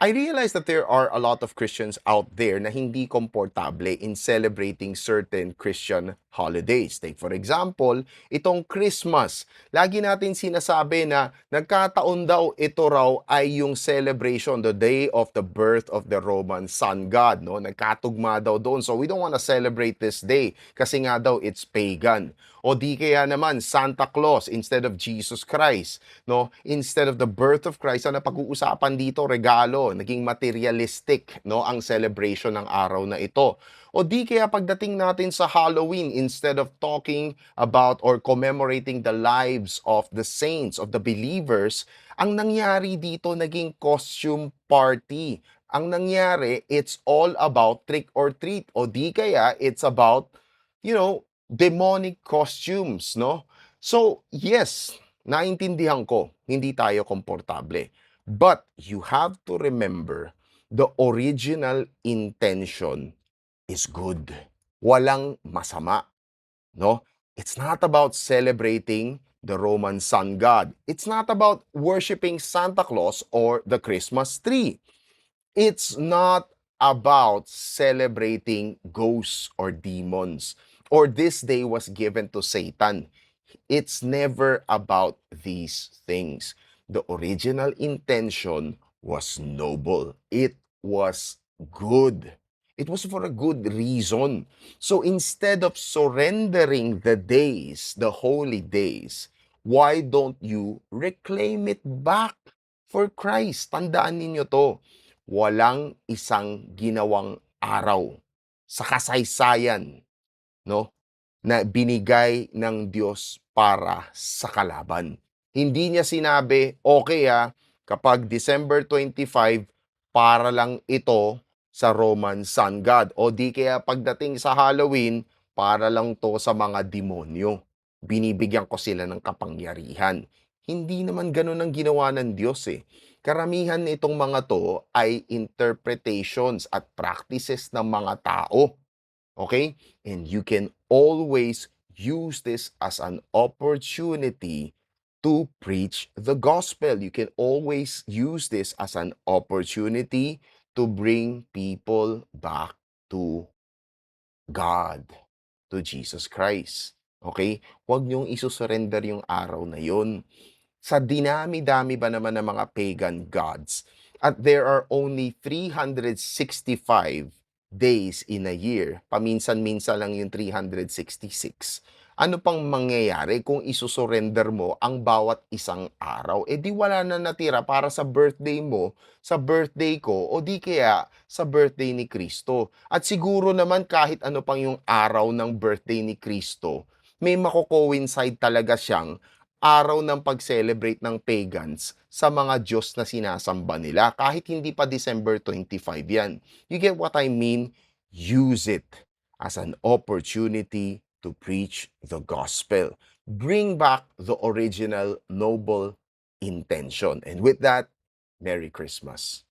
I realize that there are a lot of Christians out there na hindi komportable in celebrating certain Christian holidays. Take for example, itong Christmas. Lagi natin sinasabi na nagkataon daw ito raw ay yung celebration, the day of the birth of the Roman sun god. No? Nagkatugma daw doon. So we don't want to celebrate this day kasi nga daw it's pagan. O di kaya naman Santa Claus instead of Jesus Christ, no? Instead of the birth of Christ, ang napag-uusapan dito regalo, naging materialistic, no, ang celebration ng araw na ito. O di kaya pagdating natin sa Halloween, instead of talking about or commemorating the lives of the saints, of the believers, ang nangyari dito naging costume party. Ang nangyari, it's all about trick or treat. O di kaya, it's about, demonic costumes, no? So, yes, naintindihan ko, hindi tayo komportable. But you have to remember, the original intention is good. Walang masama, no? It's not about celebrating the Roman sun god. It's not about worshiping Santa Claus or the Christmas tree. It's not about celebrating ghosts or demons, or this day was given to Satan. It's never about these things. The original intention was noble. It was good. It was for a good reason. So instead of surrendering the days, the holy days, why don't you reclaim it back for Christ? Tandaan ninyo to. Walang isang ginawang araw sa kasaysayan, no, na binigay ng Diyos para sa kalaban. Hindi niya sinabi, okay kapag December 25, para lang ito sa Roman sun god. O di kaya pagdating sa Halloween, para lang to sa mga demonyo. Binibigyan ko sila ng kapangyarihan. Hindi naman ganun ang ginawa ng Diyos eh. Karamihan nitong mga to ay interpretations at practices ng mga tao. Okay? And you can always use this as an opportunity to preach the gospel. You can always use this as an opportunity to bring people back to God, to Jesus Christ. Okay? Huwag niyong isusurrender yung araw na yun. Sa dinami-dami ba naman ng mga pagan gods, at there are only 365 days in a year, paminsan-minsan lang yung 366. Ano pang mangyayari kung isusurrender mo ang bawat isang araw? E di wala na natira para sa birthday mo, sa birthday ko, o di kaya sa birthday ni Kristo. At siguro naman kahit ano pang yung araw ng birthday ni Kristo, may mako-coincide talaga siyang araw ng pag-celebrate ng pagans sa mga Diyos na sinasamba nila, kahit hindi pa December 25 yan. You get what I mean? Use it as an opportunity to preach the gospel. Bring back the original noble intention. And with that, Merry Christmas.